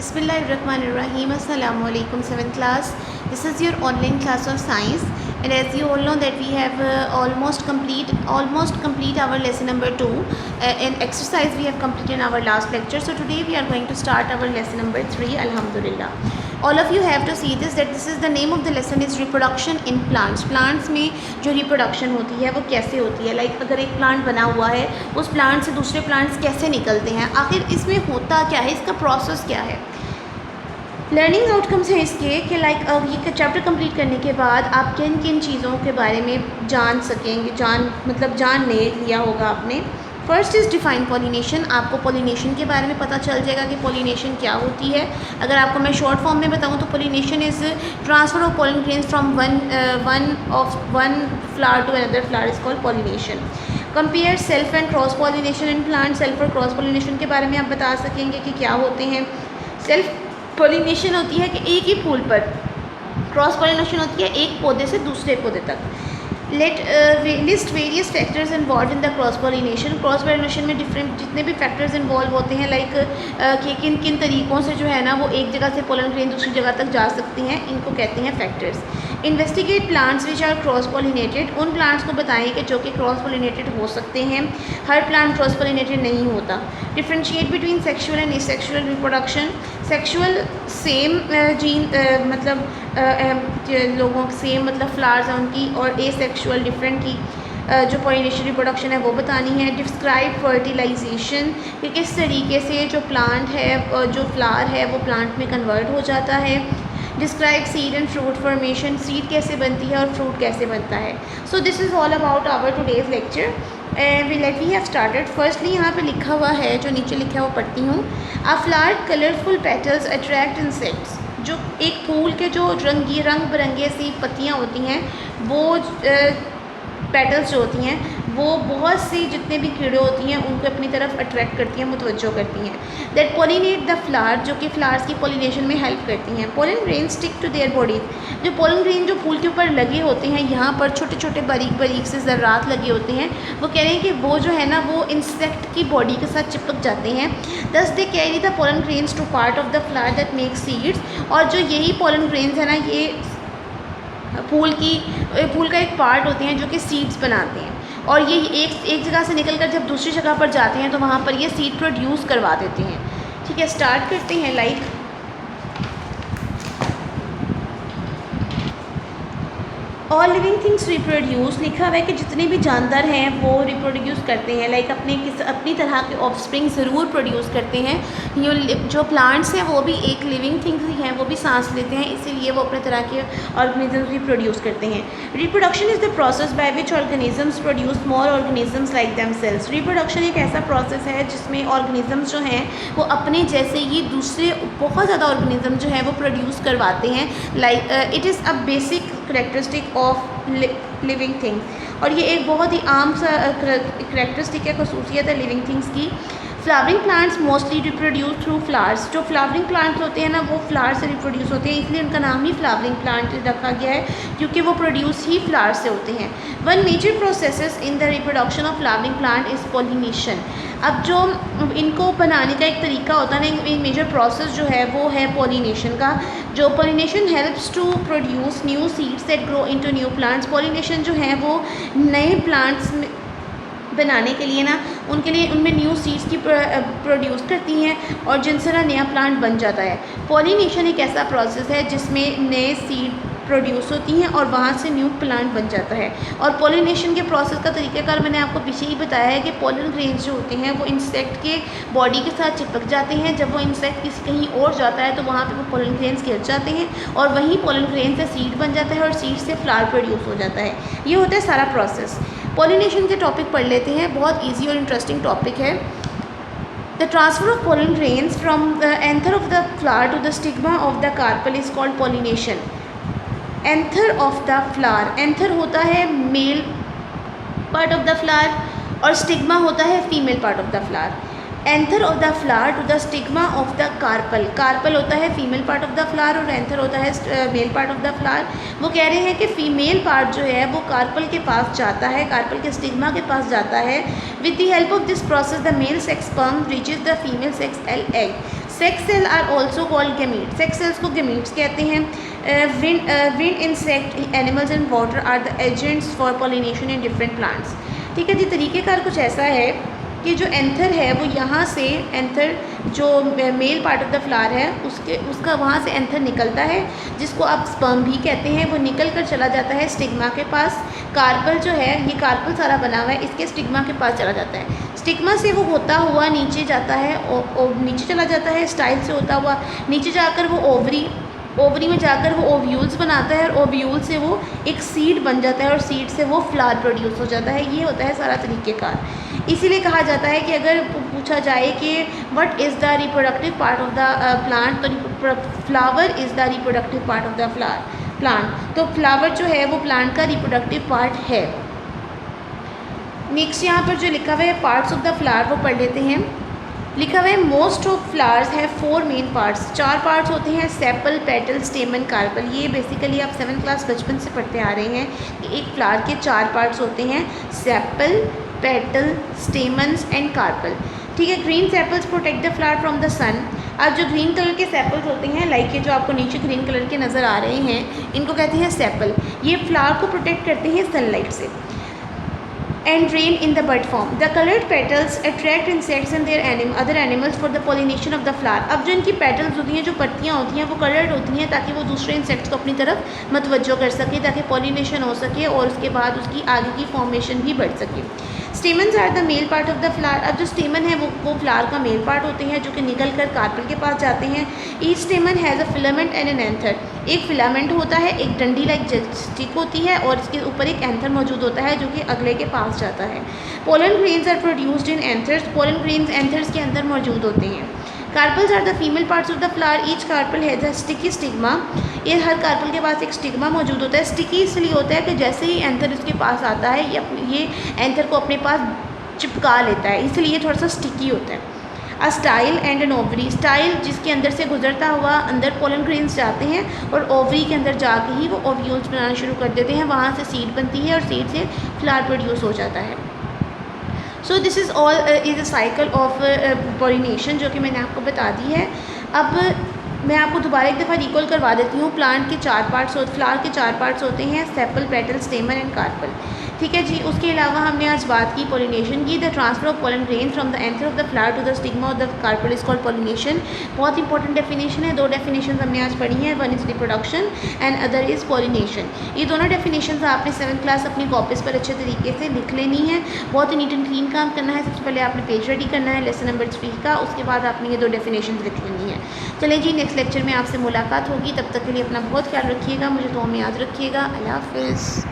Bismillahirrahmanirrahim. Assalamu alaikum 7th class. This is your online class of science, and as you all know that we have almost complete our lesson number 2. In exercise we have completed our last lecture, so today we are going to start our lesson number 3. Alhamdulillah. All of you have to see this, that this is the name of the lesson is reproduction in plants. Plants में जो reproduction होती है वो कैसे होती है, like अगर एक plant बना हुआ है उस plant से दूसरे plants कैसे निकलते हैं, आखिर इसमें होता क्या है, इसका process क्या है। लर्निंग आउटकम्स हैं इसके कि लाइक ये चैप्टर कंप्लीट करने के बाद आप किन किन चीज़ों के बारे में जान सकेंगे, जान लिया होगा आपने। First is define pollination. आपको पॉलिनेशन के बारे में पता चल जाएगा कि पॉलिनेशन क्या होती है। अगर आपको मैं शॉर्ट फॉर्म में बताऊं तो pollination is transfer of pollen grains from one flower to another flower is called pollination. Compare self and cross pollination in plant. Self और क्रॉस पॉलिनेशन के बारे में आप बता सकेंगे कि क्या होते हैं। सेल्फ पॉलिनेशन होती है कि एक ही फूल पर, क्रॉस पॉलिनेशन होती है एक पौधे से दूसरे पौधे तक। List various factors involve in the cross pollination. Cross pollination में डिफरेंट जितने भी फैक्टर्स इन्वॉल्व होते हैं, लाइक कि किन किन तरीक़ों से जो है ना वो एक जगह से पोलन ग्रेन दूसरी जगह तक जा सकती हैं, इनको कहते हैं factors. Investigate plants which are cross pollinated. उन प्लांट्स को बताएं कि जो कि क्रॉस पॉलिनेटेड हो सकते हैं। हर प्लांट क्रॉस पॉलिनेटेड नहीं होता। Differentiate between sexual and asexual reproduction. Sexual same gene लोगों सेम फ्लावर्स हैं उनकी, और एसेक्सुअल डिफरेंट की जो पॉलिनेशन रिप्रोडक्शन है वो बतानी है। डिस्क्राइब फर्टिलाइजेशन कि किस तरीके से जो प्लांट है, जो फ्लावर है वो प्लांट में कन्वर्ट हो जाता है। Describe seed and fruit formation. Seed कैसे बनती है और फ्रूट कैसे बनता है। So this is all about our today's lecture and we have started. Firstly यहाँ पे लिखा हुआ है, जो नीचे लिखा है वो पढ़ती हूँ। अ flower colourful petals attract insects. जो एक फूल के जो रंग बिरंगे सी पत्तियाँ होती हैं, वो पेटल्स जो होती हैं वो बहुत सी जितने भी कीड़े होती हैं उनको अपनी तरफ अट्रैक्ट करती हैं, मुतवज्जो करती हैं। दैट पोलिनेट द फ्लावर, जो कि फ्लावर्स की पोलिनेशन में हेल्प करती हैं। Pollen grain stick to their body. जो पोलन ग्रेन जो फूल के ऊपर लगे होते हैं, यहाँ पर छोटे छोटे बारीक से ज़र्रात लगे होते हैं, वो कह रहे हैं कि वो जो है ना वो इंसेक्ट की बॉडी के साथ चिपक जाते हैं। Thus they carry the pollen grains to part of the flower that make seeds. और जो यही पोलन ग्रेन्स है ना, ये फूल का एक पार्ट होते हैं जो कि सीड्स बनाते हैं, और ये एक जगह से निकलकर जब दूसरी जगह पर जाते हैं तो वहाँ पर ये सीड प्रोड्यूस करवा देते हैं। ठीक है, स्टार्ट करते हैं। Like all living things reproduce. लिखा हुआ है कि जितने भी जानदार हैं वो रिप्रोड्यूस करते हैं, लाइक अपनी तरह के ऑफस्प्रिंग ज़रूर प्रोड्यूस करते हैं। ये जो प्लांट्स हैं वो भी एक लिविंग थिंग्स ही हैं, वो भी सांस लेते हैं, इसीलिए वो अपने तरह के ऑर्गेनिजम्स भी प्रोड्यूस करते हैं। Reproduction is the process by which organisms produce more organisms like themselves. Reproduction एक ऐसा प्रोसेस है जिसमें ऑर्गेनिजम्स जो हैं वो अपने जैसे ही दूसरे बहुत ज़्यादा ऑर्गेनिज्म जो है वो प्रोड्यूस करवाते हैं। Like it is a basic characteristic of living things, और ये एक बहुत ही आम सा करेक्टरिस्टिक है, खसूसियत है लिविंग थिंग्स की। Flowering plants mostly reproduce through flowers. जो फ्लावरिंग प्लांट्स होते हैं ना वो फ्लावर से रिप्रोड्यूस होते हैं, इसलिए उनका नाम ही फ्लावरिंग प्लांट रखा गया है, क्योंकि वो प्रोड्यूस ही फ्लावर से होते हैं। One major process in the reproduction of flowering plant is pollination. अब जो इनको बनाने का एक तरीका होता है ना, एक मेजर प्रोसेस जो है वो है पॉलिनेशन का। जो pollination helps to produce new seeds that grow into new plants. Pollination जो है वो नए प्लांट्स बनाने के लिए ना उनके लिए उनमें न्यू सीड्स की प्रोड्यूस करती हैं, और जिनसे ना नया प्लांट बन जाता है। पॉलिनेशन एक ऐसा प्रोसेस है जिसमें नए सीड प्रोड्यूस होती हैं और वहाँ से न्यू प्लांट बन जाता है। और पॉलिनेशन के प्रोसेस का तरीक़ाकार मैंने आपको पीछे ही बताया है कि पोलन ग्रेन्स जो होते हैं वो इंसेक्ट के बॉडी के साथ चिपक जाते हैं। जब वो इंसेक्ट किसी कहीं और जाता है तो वहाँ पे वो पोलन ग्रेन्स गिर जाते हैं, और वहीं पोलन ग्रेन से सीड बन जाता है, और सीड से फ्लावर प्रोड्यूस हो जाता है। ये होता है सारा प्रोसेस। पॉलिनेशन के टॉपिक पढ़ लेते हैं, बहुत ईजी और इंटरेस्टिंग टॉपिक है। The transfer of pollen grains from the anther of the flower to the stigma of the carpel is called pollination. Anther of the flower, anther होता है male part of the flower और stigma होता है female part of the flower. Anther of the flower to the stigma of the carpel. Carpel होता है female part of the flower और anther होता है male part of the flower. वो कह रहे हैं कि फीमेल पार्ट जो है वो कार्पल के पास जाता है, कार्पल के स्टिग्मा के पास जाता है। With the help of this process the male sex sperm reaches the female sex egg. Sex cell are also called gamete, sex cells को गैमीट्स कहते हैं। Wind insect animals and water are the agents for pollination in different plants. ठीक है जी, तरीक़ेकार कुछ ऐसा है कि जो एंथर है वो यहाँ से एंथर जो mail part of the flower है उसका वहाँ से एंथर निकलता है, जिसको आप स्पर्म भी कहते हैं। वो निकल कर चला जाता है स्टिग्मा के पास। कार्पल जो है, ये कार्पल सारा बना हुआ है, इसके स्टिग्मा के पास चला जाता है। स्टिग्मा से वो होता हुआ नीचे जाता है, नीचे चला जाता है स्टाइल से होता हुआ, नीचे जाकर वो ओवरी में जाकर वो ओव्यूल्स बनाता है, और ओव्यूल से वो एक सीड बन जाता है, और सीड से वो फ्लावर प्रोड्यूस हो जाता है। ये होता है सारा तरीक़ेकार। इसीलिए कहा जाता है कि अगर पूछा जाए कि what is the reproductive part of the plant, तो flower is the reproductive part of the plant. तो फ्लावर जो है वो प्लांट का रिप्रोडक्टिव पार्ट है। नेक्स्ट यहाँ पर जो लिखा हुआ है पार्ट्स ऑफ द फ्लावर वो पढ़ लेते हैं। लिखा हुआ है मोस्ट ऑफ फ्लावर्स है 4 मेन पार्ट्स, 4 पार्ट्स होते हैं, सेपल, पेटल, स्टेमन, कार्पल। ये बेसिकली आप 7th क्लास बचपन से पढ़ते आ रहे हैं कि एक फ्लावर के 4 पार्ट्स होते हैं, sepal, petal, stamens and carpel. ठीक है। Green sepals protect the flower from the sun. अब जो ग्रीन कलर के सेपल्स होते हैं, लाइक ये जो आपको नीचे ग्रीन कलर के नज़र आ रहे हैं, इनको कहते हैं सेपल। ये फ्लावर को प्रोटेक्ट करते हैं सनलाइट से। and rain in the bud form. The colored petals attract insects and their other animals for the pollination of the flower. अब जो इनकी पेटल्स होती हैं, जो पत्तियाँ होती हैं, वो कलर्ड होती हैं ताकि वो दूसरे इंसेक्ट्स को अपनी तरफ मतवज्जो कर सके, ताकि पॉलिनेशन हो सके और उसके बाद उसकी आगे की फॉर्मेशन भी बढ़ सके। Stamens are the male part of the flower. अब जो स्टेमन है वो फ्लावर का मेल पार्ट होते हैं, जो कि निकल कर कार्पल के पास जाते हैं। Each स्टेमन has a filament and an anther. एक फिलामेंट होता है, एक डंडी लाइक स्टिक होती है, और इसके ऊपर एक एंथर मौजूद होता है जो कि अगले के पास जाता है। Pollen grains are produced in anthers. Pollen grains anthers के अंदर मौजूद होते हैं। Carpels are the female parts of the flower. Each carpel has a sticky stigma. ये हर कार्पल के पास एक स्टिग्मा मौजूद होता है। स्टिकी इसलिए होता है कि जैसे ही एंथर इसके पास आता है, ये एंथर को अपने पास चिपका लेता है, इसलिए थोड़ा सा स्टिकी होता है। A style and an ovary. Style जिसके अंदर से गुजरता हुआ अंदर पोलन ग्रेन्स जाते हैं, और ओवरी के अंदर जाके ही वो ओव्यूल्स बनाना शुरू कर देते हैं। वहाँ से सीड बनती है और सीड से फ्लावर प्रोड्यूस हो जाता है। So this is all is a cycle of pollination, जो कि मैंने आपको बता दी है। अब मैं आपको दोबारा एक दफ़ा रिकॉल करवा देती हूँ। प्लांट के 4 पार्ट्स फ्लावर के 4 पार्ट्स होते हैं, sepal, petal, stamen and carpel. ठीक है जी। उसके अलावा हमने आज बात की पॉलिनेशन की। The transfer of pollen grain from the anther of the flower to the stigma of the carpel is called pollination. बहुत इंपॉर्टेंट डेफिनेशन है। 2 डेफिनेशन हमने आज पढ़ी हैं, one is reproduction and other is pollination. ये दोनों definition आपने 7th class अपनी कॉपीज़ पर अच्छे तरीके से लिख लेनी है। बहुत ही नीट एंड क्लीन काम करना है। सबसे पहले आपने पेज रेडी करना है लेसन नंबर 3 का, उसके बाद आपने ये 2 डेफिनेशन लिख लेनी है। चलिए जी, नेक्स्ट लेक्चर में आपसे मुलाकात होगी। तब तक के लिए अपना बहुत ख्याल रखिएगा, मुझे दुआ में याद रखिएगा। अल्लाह हाफ़िज़।